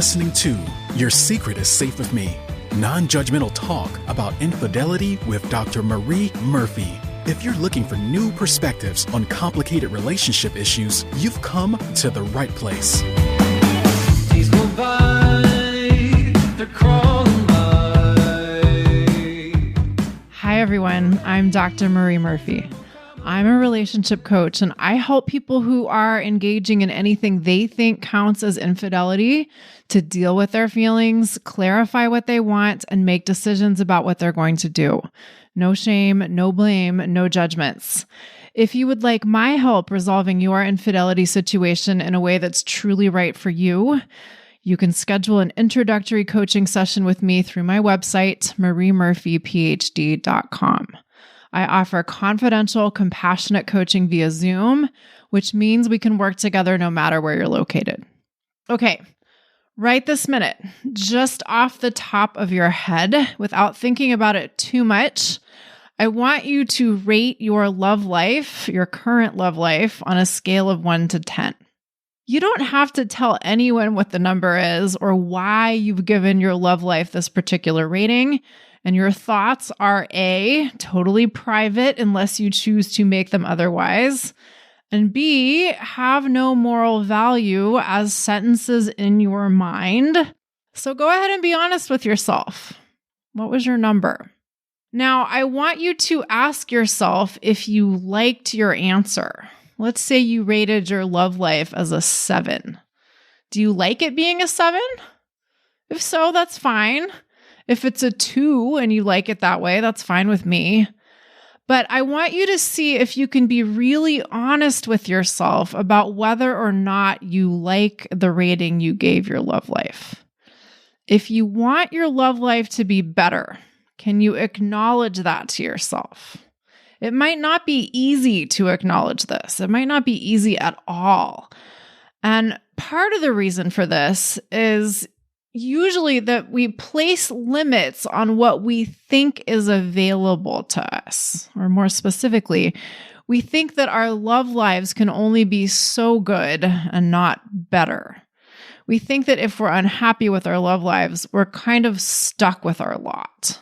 listening to Your Secret is Safe with Me, non-judgmental talk about infidelity with Dr. Marie Murphy. If you're looking for new perspectives on complicated relationship issues, you've come to the right place. Days go by, they're crawling by. Hi, everyone. I'm Dr. Marie Murphy. I'm a relationship coach, and I help people who are engaging in anything they think counts as infidelity to deal with their feelings, clarify what they want, and make decisions about what they're going to do. No shame, no blame, no judgments. If you would like my help resolving your infidelity situation in a way that's truly right for you, you can schedule an introductory coaching session with me through my website, mariemurphyphd.com. I offer confidential, compassionate coaching via Zoom, which means we can work together no matter where you're located. Okay, right this minute, just off the top of your head, without thinking about it too much, I want you to rate your love life, your current love life, on a scale of 1 to 10. You don't have to tell anyone what the number is or why you've given your love life this particular rating. And your thoughts are A, totally private unless you choose to make them otherwise, and B, have no moral value as sentences in your mind. So go ahead and be honest with yourself. What was your number? Now, I want you to ask yourself if you liked your answer. Let's say you rated your love life as a 7. Do you like it being a 7? If so, that's fine. If it's a 2 and you like it that way, that's fine with me. But I want you to see if you can be really honest with yourself about whether or not you like the rating you gave your love life. If you want your love life to be better, can you acknowledge that to yourself? It might not be easy to acknowledge this. It might not be easy at all. And part of the reason for this is usually that we place limits on what we think is available to us. Or more specifically, we think that our love lives can only be so good and not better. We think that if we're unhappy with our love lives, we're kind of stuck with our lot.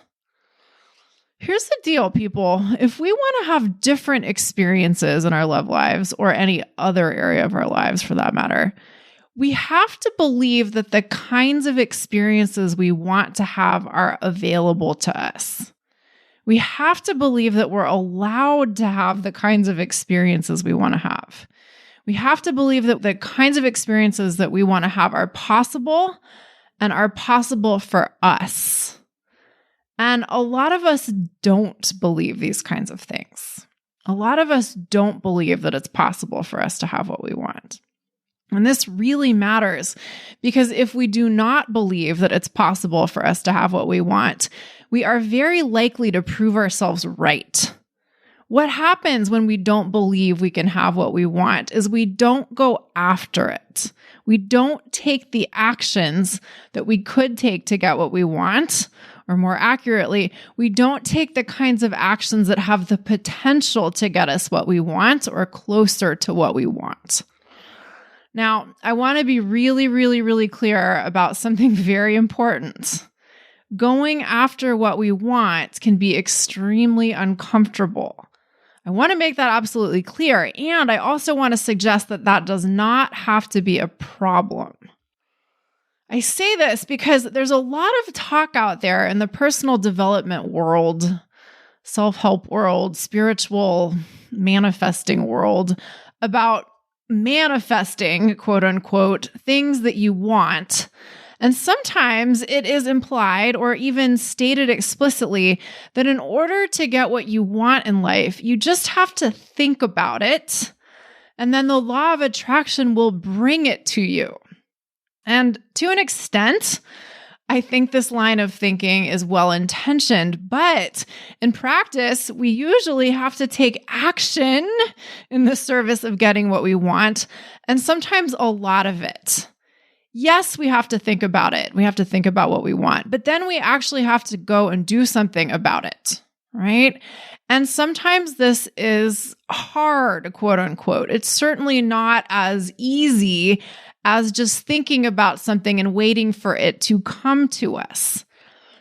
Here's the deal, people. If we want to have different experiences in our love lives, or any other area of our lives for that matter, we have to believe that the kinds of experiences we want to have are available to us. We have to believe that we're allowed to have the kinds of experiences we want to have. We have to believe that the kinds of experiences that we want to have are possible and are possible for us. And a lot of us don't believe these kinds of things. A lot of us don't believe that it's possible for us to have what we want. And this really matters because if we do not believe that it's possible for us to have what we want, we are very likely to prove ourselves right. What happens when we don't believe we can have what we want is we don't go after it. We don't take the actions that we could take to get what we want. Or more accurately, we don't take the kinds of actions that have the potential to get us what we want or closer to what we want. Now, I want to be really, really, really clear about something very important. Going after what we want can be extremely uncomfortable. I want to make that absolutely clear. And I also want to suggest that that does not have to be a problem. I say this because there's a lot of talk out there in the personal development world, self-help world, spiritual manifesting world about manifesting, quote unquote, things that you want. And sometimes it is implied or even stated explicitly that in order to get what you want in life, you just have to think about it, and then the law of attraction will bring it to you. And to an extent, I think this line of thinking is well-intentioned, but in practice, we usually have to take action in the service of getting what we want, and sometimes a lot of it. Yes, we have to think about it. We have to think about what we want, but then we actually have to go and do something about it, right? And sometimes this is hard, quote unquote. It's certainly not as easy as just thinking about something and waiting for it to come to us.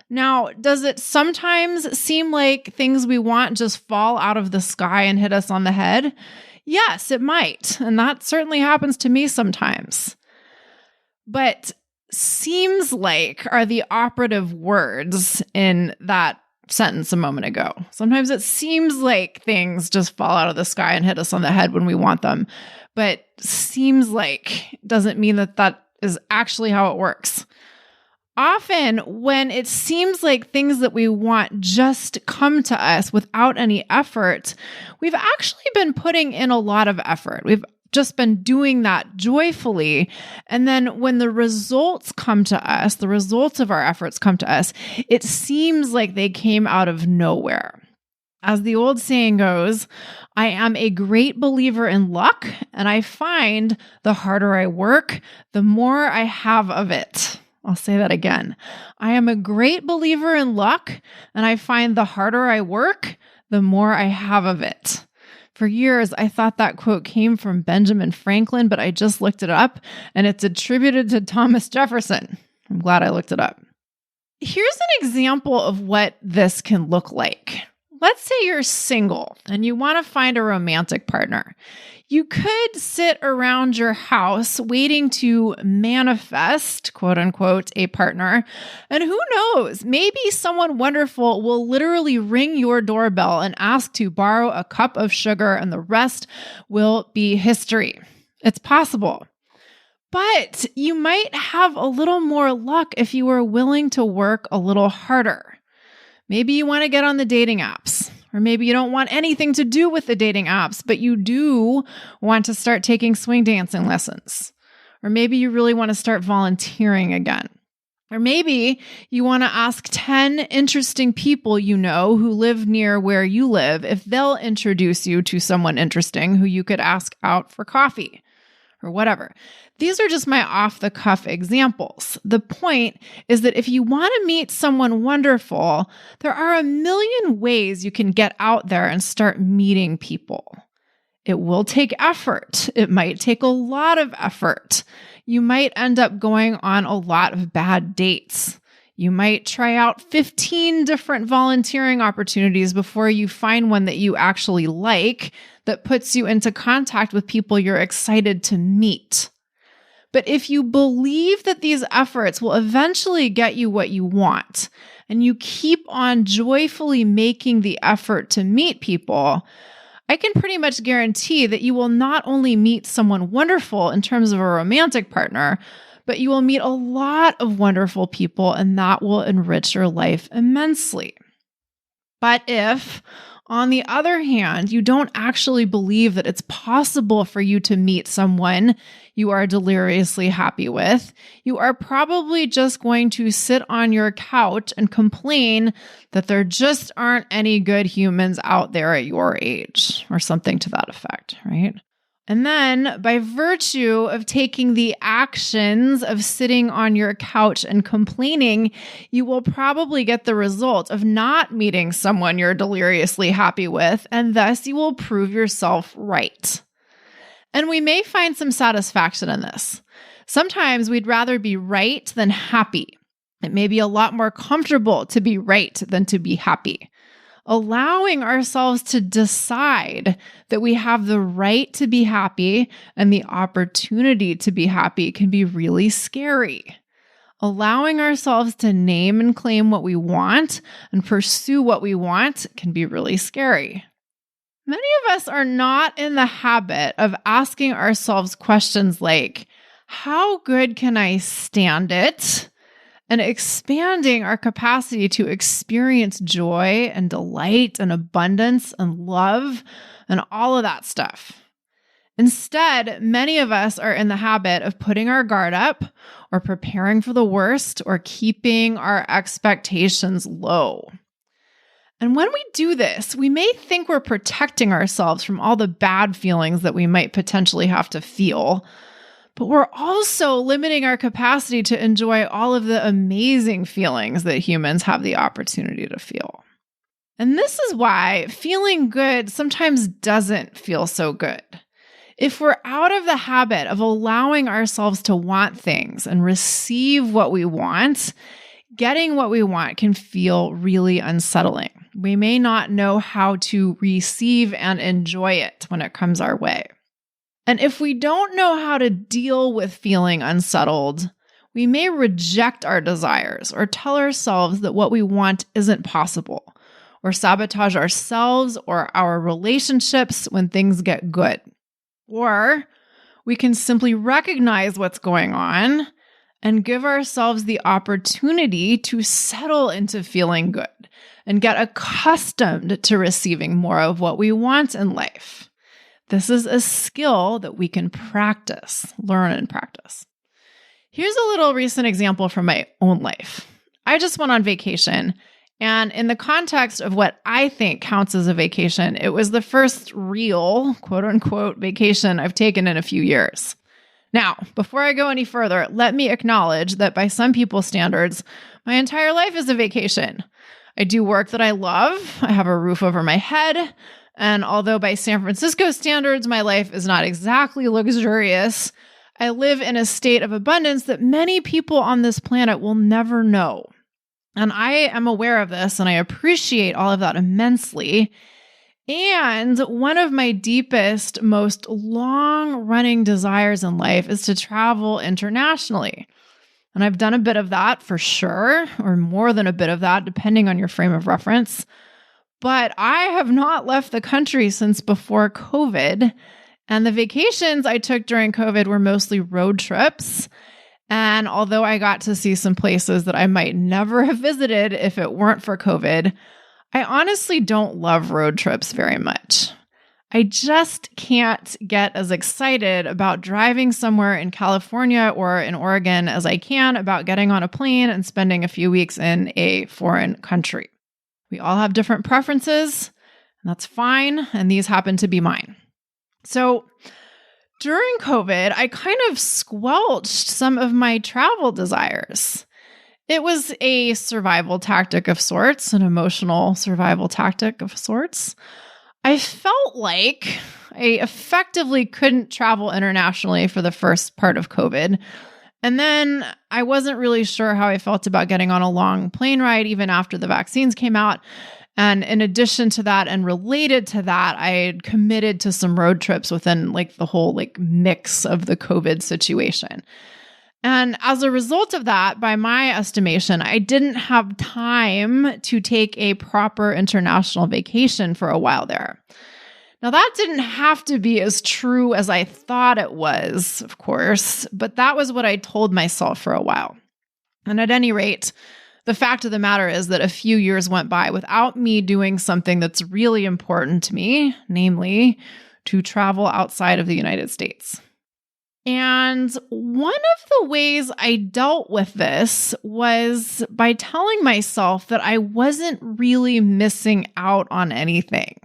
Now, does it sometimes seem like things we want just fall out of the sky and hit us on the head? Yes, it might. And that certainly happens to me sometimes. But seems like are the operative words in that sentence a moment ago. Sometimes it seems like things just fall out of the sky and hit us on the head when we want them. But seems like doesn't mean that that is actually how it works. Often when it seems like things that we want just come to us without any effort, we've actually been putting in a lot of effort. We've just been doing that joyfully. And then when the results come to us, the results of our efforts come to us, it seems like they came out of nowhere. As the old saying goes, I am a great believer in luck, and I find the harder I work, the more I have of it. I'll say that again. I am a great believer in luck, and I find the harder I work, the more I have of it. For years, I thought that quote came from Benjamin Franklin, but I just looked it up, and it's attributed to Thomas Jefferson. I'm glad I looked it up. Here's an example of what this can look like. Let's say you're single and you want to find a romantic partner. You could sit around your house waiting to manifest, quote unquote, a partner. And who knows, maybe someone wonderful will literally ring your doorbell and ask to borrow a cup of sugar, and the rest will be history. It's possible. But you might have a little more luck if you were willing to work a little harder. Maybe you want to get on the dating apps, or maybe you don't want anything to do with the dating apps, but you do want to start taking swing dancing lessons. Or maybe you really want to start volunteering again. Or maybe you want to ask 10 interesting people you know who live near where you live if they'll introduce you to someone interesting who you could ask out for coffee or whatever. These are just my off-the-cuff examples. The point is that if you want to meet someone wonderful, there are a million ways you can get out there and start meeting people. It will take effort. It might take a lot of effort. You might end up going on a lot of bad dates. You might try out 15 different volunteering opportunities before you find one that you actually like that puts you into contact with people you're excited to meet. But if you believe that these efforts will eventually get you what you want, and you keep on joyfully making the effort to meet people, I can pretty much guarantee that you will not only meet someone wonderful in terms of a romantic partner, but you will meet a lot of wonderful people, and that will enrich your life immensely. But if, on the other hand, you don't actually believe that it's possible for you to meet someone you are deliriously happy with, you are probably just going to sit on your couch and complain that there just aren't any good humans out there at your age, or something to that effect, right? And then, by virtue of taking the actions of sitting on your couch and complaining, you will probably get the result of not meeting someone you're deliriously happy with, and thus you will prove yourself right. And we may find some satisfaction in this. Sometimes we'd rather be right than happy. It may be a lot more comfortable to be right than to be happy. Allowing ourselves to decide that we have the right to be happy and the opportunity to be happy can be really scary. Allowing ourselves to name and claim what we want and pursue what we want can be really scary. Many of us are not in the habit of asking ourselves questions like, how good can I stand it? And expanding our capacity to experience joy and delight and abundance and love and all of that stuff. Instead, many of us are in the habit of putting our guard up or preparing for the worst or keeping our expectations low. And when we do this, we may think we're protecting ourselves from all the bad feelings that we might potentially have to feel, but we're also limiting our capacity to enjoy all of the amazing feelings that humans have the opportunity to feel. And this is why feeling good sometimes doesn't feel so good. If we're out of the habit of allowing ourselves to want things and receive what we want, getting what we want can feel really unsettling. We may not know how to receive and enjoy it when it comes our way. And if we don't know how to deal with feeling unsettled, we may reject our desires or tell ourselves that what we want isn't possible, or sabotage ourselves or our relationships when things get good. Or we can simply recognize what's going on and give ourselves the opportunity to settle into feeling good and get accustomed to receiving more of what we want in life. This is a skill that we can practice, learn and practice. Here's a little recent example from my own life. I just went on vacation, and in the context of what I think counts as a vacation, it was the first real, quote unquote, vacation I've taken in a few years. Now, before I go any further, let me acknowledge that by some people's standards, my entire life is a vacation. I do work that I love. I have a roof over my head. And although by San Francisco standards, my life is not exactly luxurious, I live in a state of abundance that many people on this planet will never know. And I am aware of this, and I appreciate all of that immensely. And one of my deepest, most long-running desires in life is to travel internationally. And I've done a bit of that for sure, or more than a bit of that, depending on your frame of reference. But I have not left the country since before COVID. And the vacations I took during COVID were mostly road trips. And although I got to see some places that I might never have visited if it weren't for COVID, I honestly don't love road trips very much. I just can't get as excited about driving somewhere in California or in Oregon as I can about getting on a plane and spending a few weeks in a foreign country. We all have different preferences, and that's fine, and these happen to be mine. So during COVID, I kind of squelched some of my travel desires. It was a survival tactic of sorts, an emotional survival tactic of sorts. I felt like I effectively couldn't travel internationally for the first part of COVID. And then I wasn't really sure how I felt about getting on a long plane ride even after the vaccines came out. And in addition to that and related to that, I had committed to some road trips within the whole mix of the COVID situation. And as a result of that, by my estimation, I didn't have time to take a proper international vacation for a while there. Now, that didn't have to be as true as I thought it was, of course, but that was what I told myself for a while. And at any rate, the fact of the matter is that a few years went by without me doing something that's really important to me, namely to travel outside of the United States. And one of the ways I dealt with this was by telling myself that I wasn't really missing out on anything.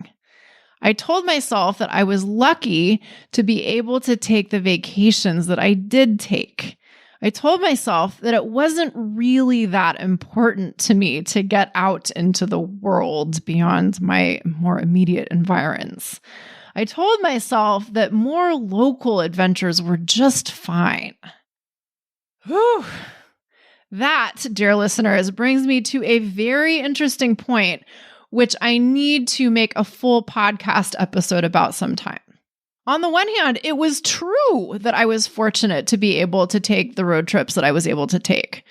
I told myself that I was lucky to be able to take the vacations that I did take. I told myself that it wasn't really that important to me to get out into the world beyond my more immediate environs. I told myself that more local adventures were just fine. Whew. That, dear listeners, brings me to a very interesting point, which I need to make a full podcast episode about sometime. On the one hand, it was true that I was fortunate to be able to take the road trips that I was able to take.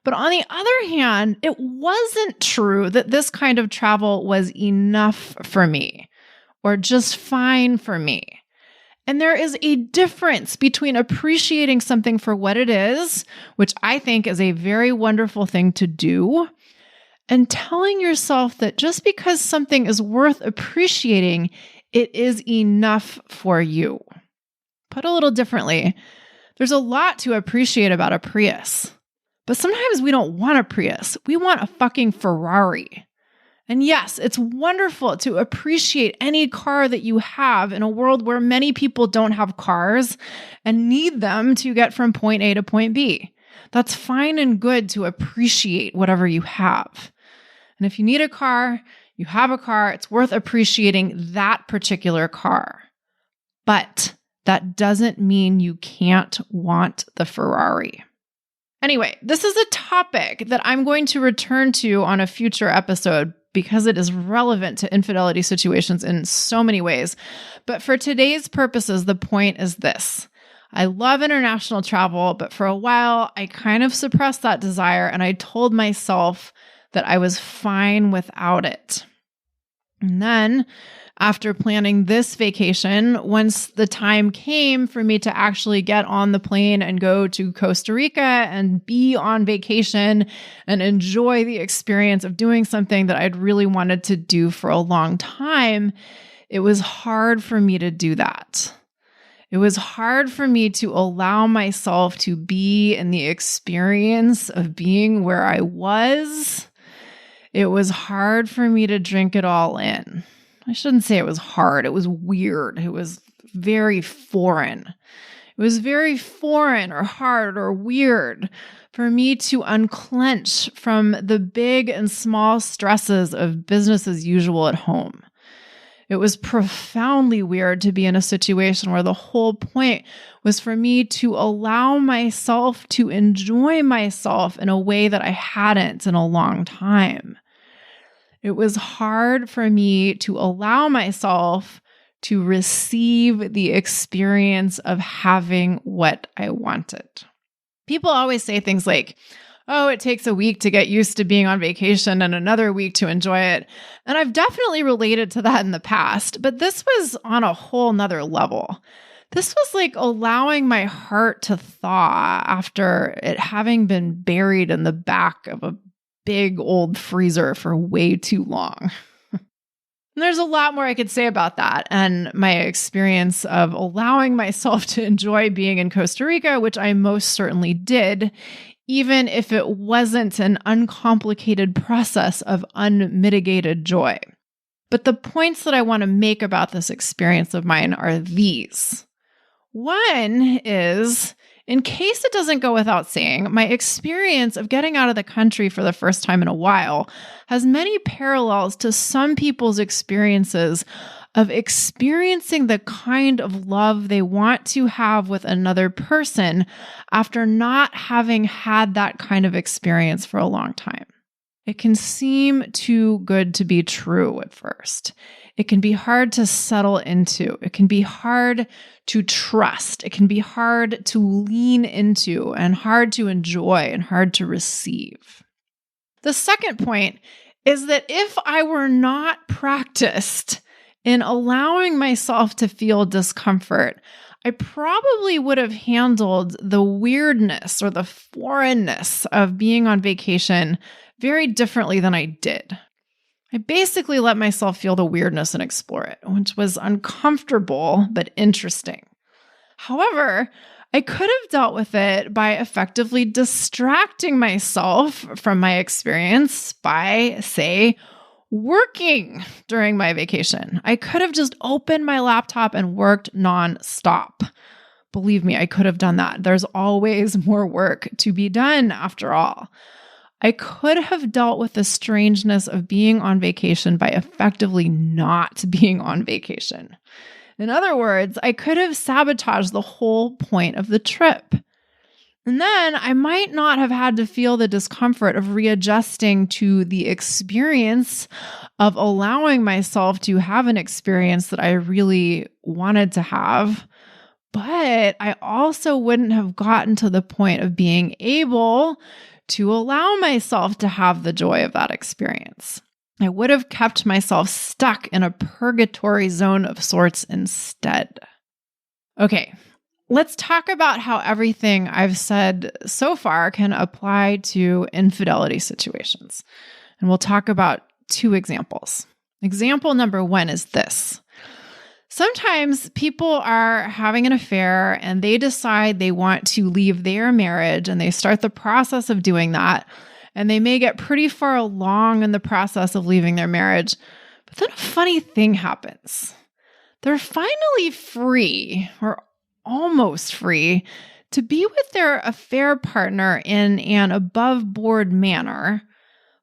But on the other hand, it wasn't true that this kind of travel was enough for me or just fine for me. And there is a difference between appreciating something for what it is, which I think is a very wonderful thing to do, and telling yourself that just because something is worth appreciating, it is enough for you. Put a little differently, there's a lot to appreciate about a Prius. But sometimes we don't want a Prius. We want a fucking Ferrari. And yes, it's wonderful to appreciate any car that you have in a world where many people don't have cars and need them to get from point A to point B. That's fine and good to appreciate whatever you have. And if you need a car, You have a car, it's worth appreciating that particular car. But that doesn't mean you can't want the Ferrari. Anyway, this is a topic that I'm going to return to on a future episode because it is relevant to infidelity situations in so many ways. But for today's purposes, the point is this. I love international travel, but for a while, I kind of suppressed that desire and I told myself that I was fine without it. And then, after planning this vacation, once the time came for me to actually get on the plane and go to Costa Rica and be on vacation and enjoy the experience of doing something that I'd really wanted to do for a long time, it was hard for me to do that. It was hard for me to allow myself to be in the experience of being where I was. It was hard for me to drink it all in. I shouldn't say it was hard. It was weird. It was very foreign. It was very foreign or hard or weird for me to unclench from the big and small stresses of business as usual at home. It was profoundly weird to be in a situation where the whole point was for me to allow myself to enjoy myself in a way that I hadn't in a long time. It was hard for me to allow myself to receive the experience of having what I wanted. People always say things like, oh, it takes a week to get used to being on vacation and another week to enjoy it. And I've definitely related to that in the past, but this was on a whole nother level. This was like allowing my heart to thaw after it having been buried in the back of a big old freezer for way too long. There's a lot more I could say about that and my experience of allowing myself to enjoy being in Costa Rica, which I most certainly did, even if it wasn't an uncomplicated process of unmitigated joy. But the points that I want to make about this experience of mine are these. One is, in case it doesn't go without saying, my experience of getting out of the country for the first time in a while has many parallels to some people's experiences of experiencing the kind of love they want to have with another person after not having had that kind of experience for a long time. It can seem too good to be true at first. It can be hard to settle into. It can be hard to trust. It can be hard to lean into and hard to enjoy and hard to receive. The second point is that if I were not practiced in allowing myself to feel discomfort, I probably would have handled the weirdness or the foreignness of being on vacation very differently than I did. I basically let myself feel the weirdness and explore it, which was uncomfortable but interesting. However, I could have dealt with it by effectively distracting myself from my experience by, say, working during my vacation. I could have just opened my laptop and worked nonstop. Believe me, I could have done that. There's always more work to be done after all. I could have dealt with the strangeness of being on vacation by effectively not being on vacation. In other words, I could have sabotaged the whole point of the trip. And then I might not have had to feel the discomfort of readjusting to the experience of allowing myself to have an experience that I really wanted to have. But I also wouldn't have gotten to the point of being able to allow myself to have the joy of that experience. I would have kept myself stuck in a purgatory zone of sorts instead. Okay, let's talk about how everything I've said so far can apply to infidelity situations. And we'll talk about two examples. Example number one is this. Sometimes people are having an affair and they decide they want to leave their marriage and they start the process of doing that. And they may get pretty far along in the process of leaving their marriage. But then a funny thing happens. They're finally free, or almost free, to be with their affair partner in an above board manner.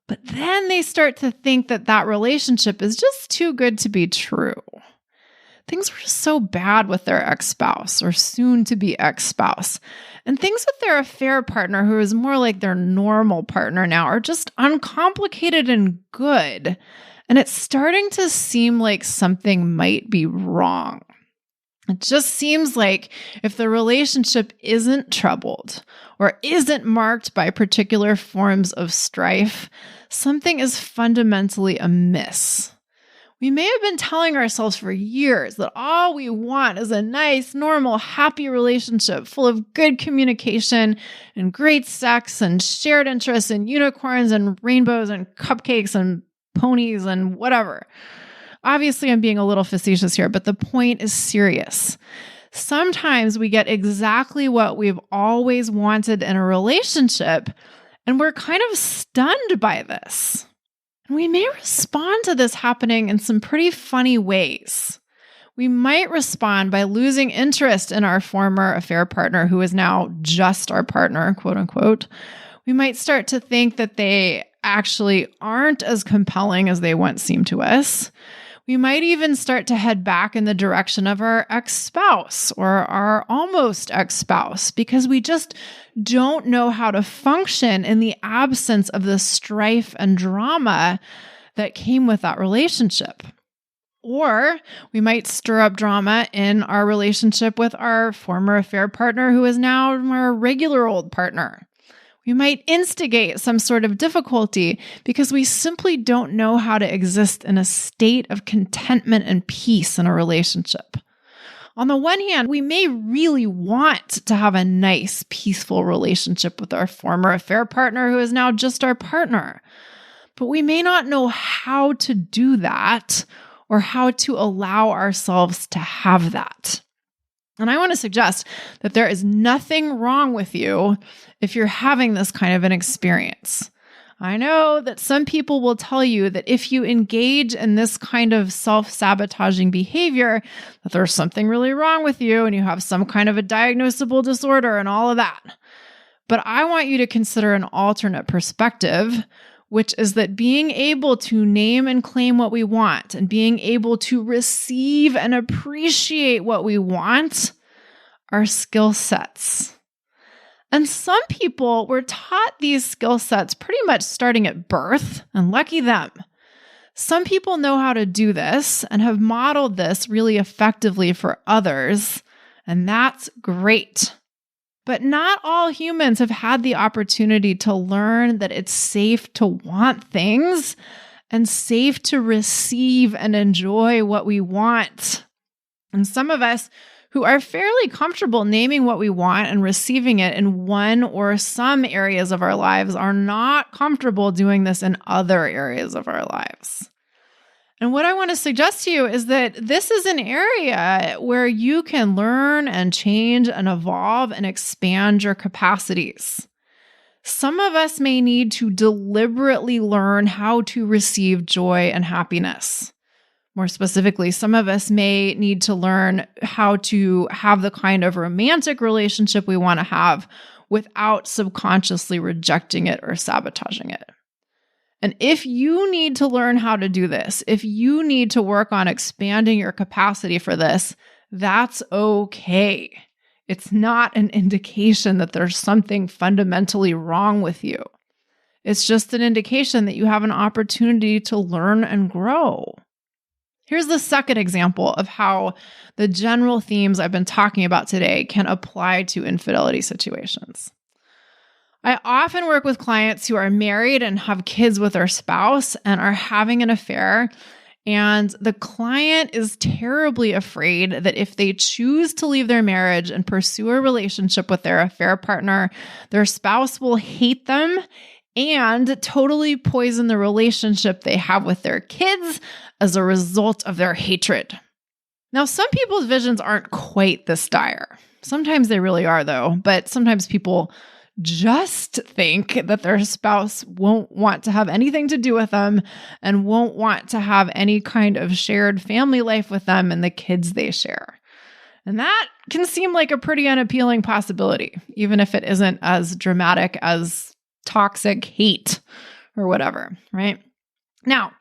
But then they start to think that that relationship is just too good to be true. Things were just so bad with their ex-spouse or soon-to-be ex-spouse. And things with their affair partner, who is more like their normal partner now, are just uncomplicated and good. And it's starting to seem like something might be wrong. It just seems like if the relationship isn't troubled or isn't marked by particular forms of strife, something is fundamentally amiss. We may have been telling ourselves for years that all we want is a nice, normal, happy relationship full of good communication and great sex and shared interests and unicorns and rainbows and cupcakes and ponies and whatever. Obviously, I'm being a little facetious here, but the point is serious. Sometimes we get exactly what we've always wanted in a relationship, and we're kind of stunned by this. And we may respond to this happening in some pretty funny ways. We might respond by losing interest in our former affair partner, who is now just our partner, quote unquote. We might start to think that they actually aren't as compelling as they once seemed to us. We might even start to head back in the direction of our ex-spouse or our almost ex-spouse because we just don't know how to function in the absence of the strife and drama that came with that relationship. Or we might stir up drama in our relationship with our former affair partner who is now our regular old partner. We might instigate some sort of difficulty because we simply don't know how to exist in a state of contentment and peace in a relationship. On the one hand, we may really want to have a nice, peaceful relationship with our former affair partner who is now just our partner. But we may not know how to do that or how to allow ourselves to have that. And I want to suggest that there is nothing wrong with you if you're having this kind of an experience. I know that some people will tell you that if you engage in this kind of self-sabotaging behavior, that there's something really wrong with you and you have some kind of a diagnosable disorder and all of that. But I want you to consider an alternate perspective, which is that being able to name and claim what we want and being able to receive and appreciate what we want are skill sets. And some people were taught these skill sets pretty much starting at birth, and lucky them. Some people know how to do this and have modeled this really effectively for others, and that's great. But not all humans have had the opportunity to learn that it's safe to want things and safe to receive and enjoy what we want. And some of us who are fairly comfortable naming what we want and receiving it in one or some areas of our lives are not comfortable doing this in other areas of our lives. And what I want to suggest to you is that this is an area where you can learn and change and evolve and expand your capacities. Some of us may need to deliberately learn how to receive joy and happiness. More specifically, some of us may need to learn how to have the kind of romantic relationship we want to have without subconsciously rejecting it or sabotaging it. And if you need to learn how to do this, if you need to work on expanding your capacity for this, that's okay. It's not an indication that there's something fundamentally wrong with you. It's just an indication that you have an opportunity to learn and grow. Here's the second example of how the general themes I've been talking about today can apply to infidelity situations. I often work with clients who are married and have kids with their spouse and are having an affair, and the client is terribly afraid that if they choose to leave their marriage and pursue a relationship with their affair partner, their spouse will hate them and totally poison the relationship they have with their kids as a result of their hatred. Now, some people's visions aren't quite this dire. Sometimes they really are, though, but sometimes people just think that their spouse won't want to have anything to do with them and won't want to have any kind of shared family life with them and the kids they share. And that can seem like a pretty unappealing possibility, even if it isn't as dramatic as toxic hate or whatever, right? Now,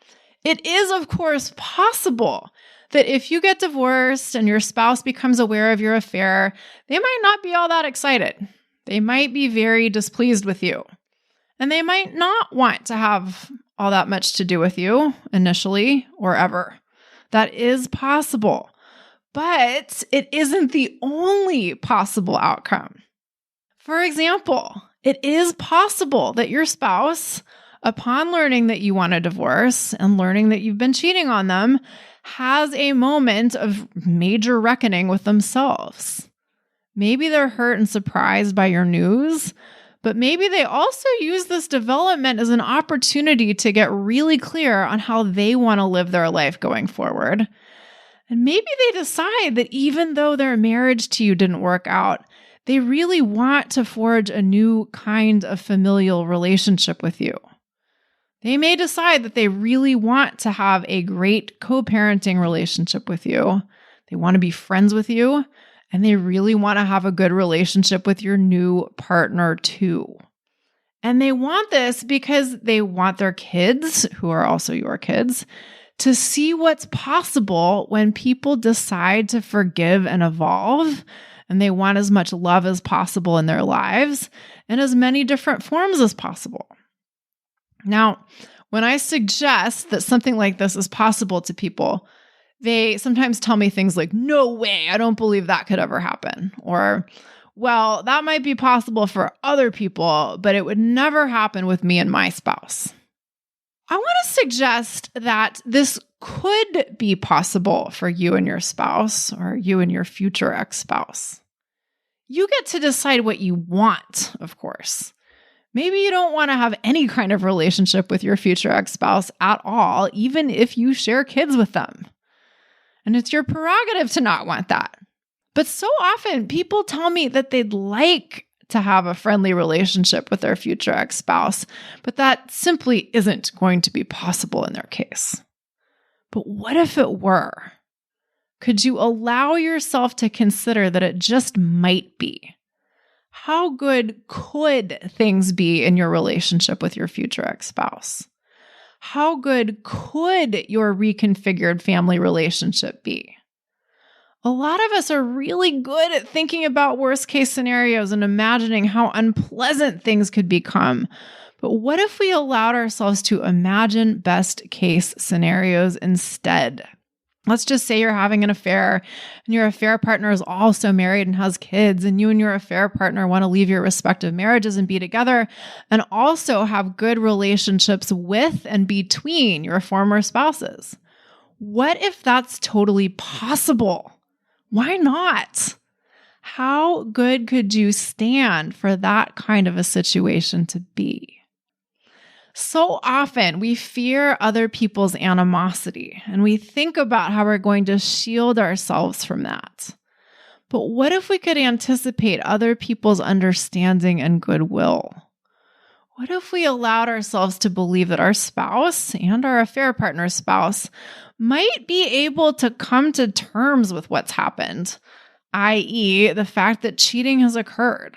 it is, of course, possible that if you get divorced and your spouse becomes aware of your affair, they might not be all that excited. They might be very displeased with you. And they might not want to have all that much to do with you initially or ever. That is possible. But it isn't the only possible outcome. For example, it is possible that your spouse, upon learning that you want a divorce and learning that you've been cheating on them, has a moment of major reckoning with themselves. Maybe they're hurt and surprised by your news, but maybe they also use this development as an opportunity to get really clear on how they want to live their life going forward. And maybe they decide that even though their marriage to you didn't work out, they really want to forge a new kind of familial relationship with you. They may decide that they really want to have a great co-parenting relationship with you. They want to be friends with you, and they really want to have a good relationship with your new partner too. And they want this because they want their kids, who are also your kids, to see what's possible when people decide to forgive and evolve, and they want as much love as possible in their lives in as many different forms as possible. Now, when I suggest that something like this is possible to people, they sometimes tell me things like, "No way, I don't believe that could ever happen." Or, "Well, that might be possible for other people, but it would never happen with me and my spouse." I want to suggest that this could be possible for you and your spouse, or you and your future ex-spouse. You get to decide what you want, of course. Maybe you don't want to have any kind of relationship with your future ex-spouse at all, even if you share kids with them. And it's your prerogative to not want that. But so often people tell me that they'd like to have a friendly relationship with their future ex-spouse, but that simply isn't going to be possible in their case. But what if it were? Could you allow yourself to consider that it just might be? How good could things be in your relationship with your future ex-spouse? How good could your reconfigured family relationship be? A lot of us are really good at thinking about worst case scenarios and imagining how unpleasant things could become. But what if we allowed ourselves to imagine best case scenarios instead? Let's just say you're having an affair and your affair partner is also married and has kids, and you and your affair partner want to leave your respective marriages and be together and also have good relationships with and between your former spouses. What if that's totally possible? Why not? How good could you stand for that kind of a situation to be? So often we fear other people's animosity, and we think about how we're going to shield ourselves from that. But what if we could anticipate other people's understanding and goodwill? What if we allowed ourselves to believe that our spouse and our affair partner's spouse might be able to come to terms with what's happened, i.e., the fact that cheating has occurred?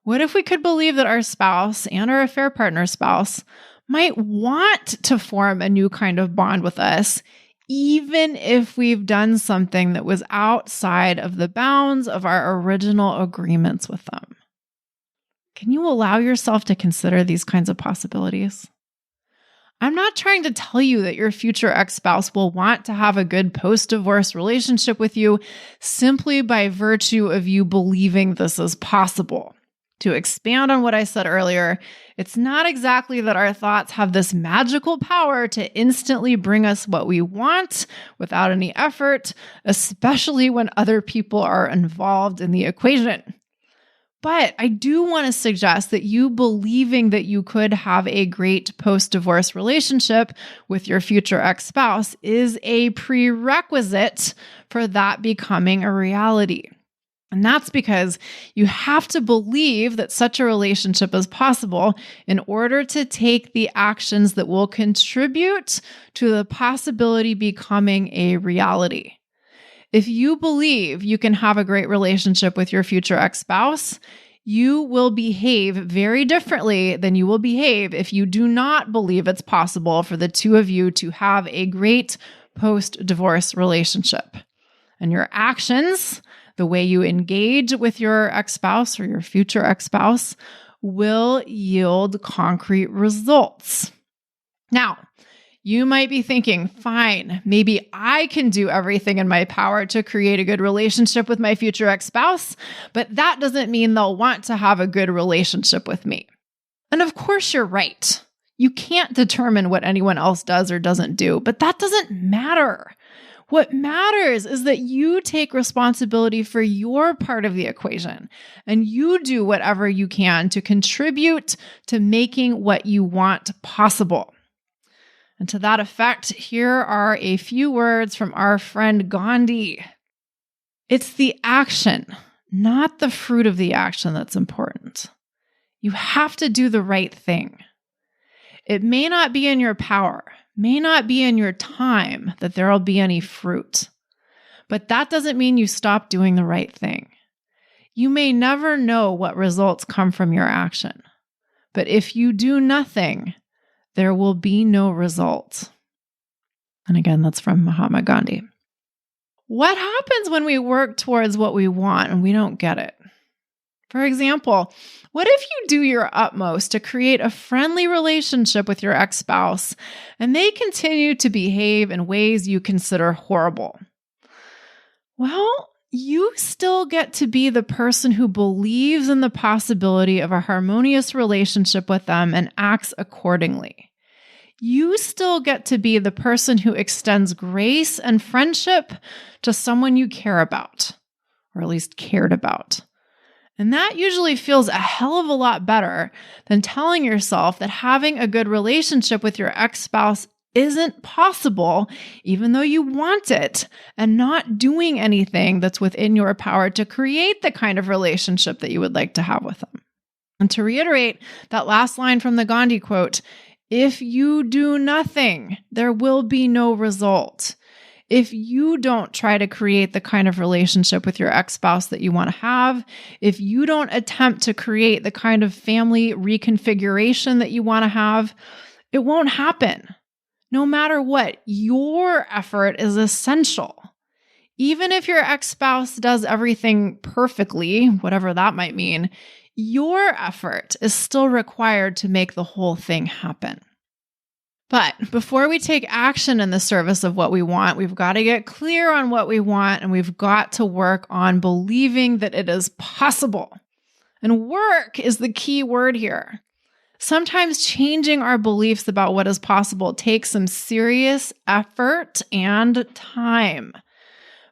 What if we could believe that our spouse and our affair partner's spouse might want to form a new kind of bond with us, even if we've done something that was outside of the bounds of our original agreements with them? Can you allow yourself to consider these kinds of possibilities? I'm not trying to tell you that your future ex-spouse will want to have a good post-divorce relationship with you simply by virtue of you believing this is possible. To expand on what I said earlier, it's not exactly that our thoughts have this magical power to instantly bring us what we want without any effort, especially when other people are involved in the equation. But I do want to suggest that you believing that you could have a great post-divorce relationship with your future ex-spouse is a prerequisite for that becoming a reality. And that's because you have to believe that such a relationship is possible in order to take the actions that will contribute to the possibility becoming a reality. If you believe you can have a great relationship with your future ex-spouse, You will behave very differently than you will behave if you do not believe it's possible for the two of you to have a great post-divorce relationship. And your actions, the way you engage with your ex-spouse or your future ex-spouse, will yield concrete results. Now, you might be thinking, fine, maybe I can do everything in my power to create a good relationship with my future ex-spouse, but that doesn't mean they'll want to have a good relationship with me. And of course, you're right. You can't determine what anyone else does or doesn't do, but that doesn't matter. What matters is that you take responsibility for your part of the equation and you do whatever you can to contribute to making what you want possible. And to that effect, here are a few words from our friend Gandhi. It's the action, not the fruit of the action, that's important. You have to do the right thing. It may not be in your power, may not be in your time that there will be any fruit. But that doesn't mean you stop doing the right thing. You may never know what results come from your action. But if you do nothing, there will be no result. And again, that's from Mahatma Gandhi. What happens when we work towards what we want and we don't get it? For example, what if you do your utmost to create a friendly relationship with your ex-spouse and they continue to behave in ways you consider horrible? Well, you still get to be the person who believes in the possibility of a harmonious relationship with them and acts accordingly. You still get to be the person who extends grace and friendship to someone you care about, or at least cared about. And that usually feels a hell of a lot better than telling yourself that having a good relationship with your ex-spouse isn't possible, even though you want it, and not doing anything that's within your power to create the kind of relationship that you would like to have with them. And to reiterate that last line from the Gandhi quote, if you do nothing, there will be no result. If you don't try to create the kind of relationship with your ex-spouse that you want to have, if you don't attempt to create the kind of family reconfiguration that you want to have, it won't happen. No matter what, your effort is essential. Even if your ex-spouse does everything perfectly, whatever that might mean, your effort is still required to make the whole thing happen. But before we take action in the service of what we want, we've got to get clear on what we want, and we've got to work on believing that it is possible. And work is the key word here. Sometimes changing our beliefs about what is possible takes some serious effort and time.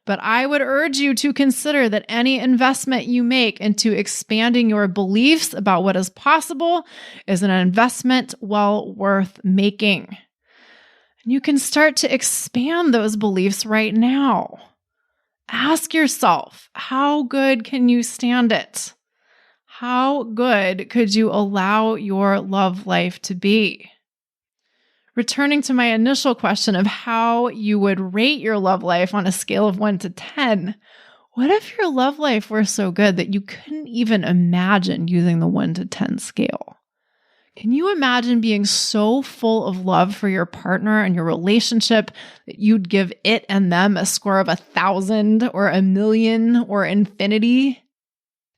But I would urge you to consider that any investment you make into expanding your beliefs about what is possible is an investment well worth making. And you can start to expand those beliefs right now. Ask yourself, how good can you stand it? How good could you allow your love life to be? Returning to my initial question of how you would rate your love life on a scale of 1 to 10, what if your love life were so good that you couldn't even imagine using the 1 to 10 scale? Can you imagine being so full of love for your partner and your relationship that you'd give it and them a score of 1,000 or 1,000,000 or infinity?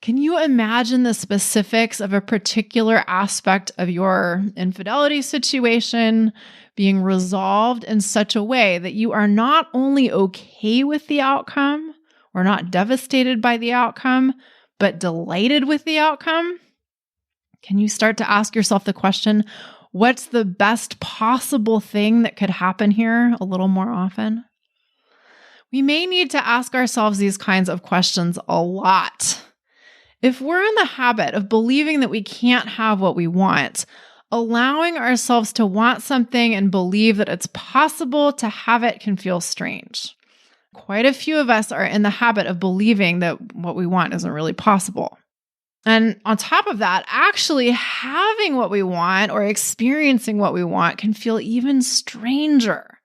Can you imagine the specifics of a particular aspect of your infidelity situation being resolved in such a way that you are not only okay with the outcome or not devastated by the outcome, but delighted with the outcome? Can you start to ask yourself the question, what's the best possible thing that could happen here a little more often? We may need to ask ourselves these kinds of questions a lot. If we're in the habit of believing that we can't have what we want, allowing ourselves to want something and believe that it's possible to have it can feel strange. Quite a few of us are in the habit of believing that what we want isn't really possible. And on top of that, actually having what we want or experiencing what we want can feel even stranger.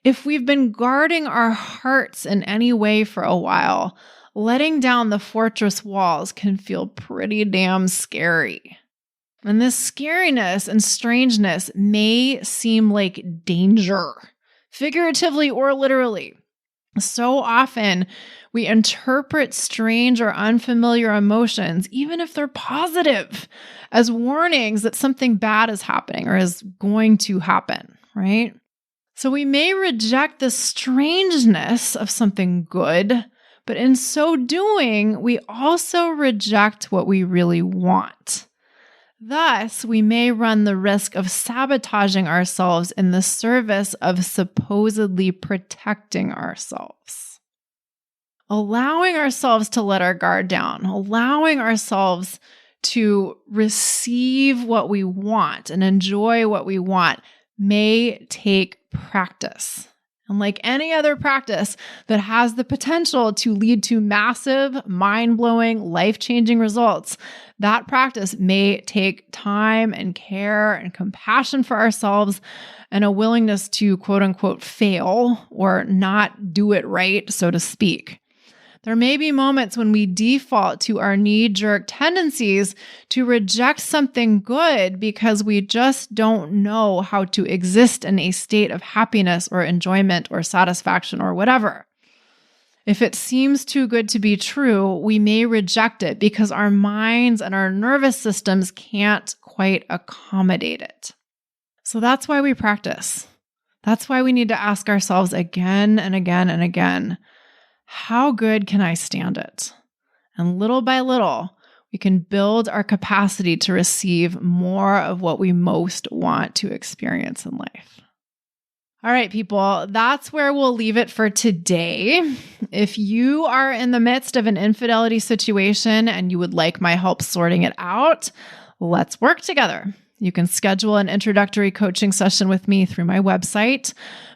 If we've been guarding our hearts in any way for a while, letting down the fortress walls can feel pretty damn scary. And this scariness and strangeness may seem like danger, figuratively or literally. So often, we interpret strange or unfamiliar emotions, even if they're positive, as warnings that something bad is happening or is going to happen, right? So we may reject the strangeness of something good, but in so doing, we also reject what we really want. Thus, we may run the risk of sabotaging ourselves in the service of supposedly protecting ourselves. Allowing ourselves to let our guard down, allowing ourselves to receive what we want and enjoy what we want may take practice. And like any other practice that has the potential to lead to massive, mind-blowing, life-changing results, that practice may take time and care and compassion for ourselves and a willingness to quote unquote fail or not do it right, so to speak. There may be moments when we default to our knee-jerk tendencies to reject something good because we just don't know how to exist in a state of happiness or enjoyment or satisfaction or whatever. If it seems too good to be true, we may reject it because our minds and our nervous systems can't quite accommodate it. So that's why we practice. That's why we need to ask ourselves again and again and again, how good can I stand it? And little by little, we can build our capacity to receive more of what we most want to experience in life. All right, people, that's where we'll leave it for today. If you are in the midst of an infidelity situation and you would like my help sorting it out, let's work together. You can schedule an introductory coaching session with me through my website,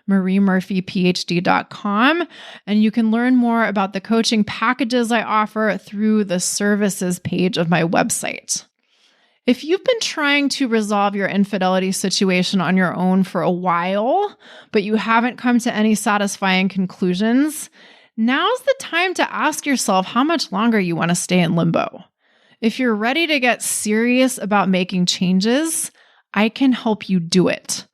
mariemurphyphd.com, and you can learn more about the coaching packages I offer through the services page of my website. If you've been trying to resolve your infidelity situation on your own for a while, but you haven't come to any satisfying conclusions, now's the time to ask yourself how much longer you want to stay in limbo. If you're ready to get serious about making changes, I can help you do it.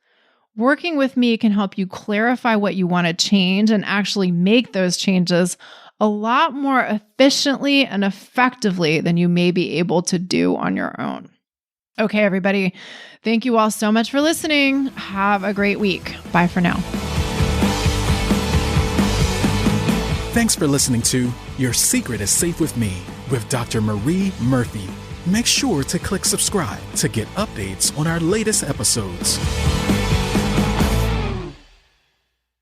Working with me can help you clarify what you want to change and actually make those changes a lot more efficiently and effectively than you may be able to do on your own. Okay, everybody, thank you all so much for listening. Have a great week. Bye for now. Thanks for listening to Your Secret is Safe with Me with Dr. Marie Murphy. Make sure to click subscribe to get updates on our latest episodes.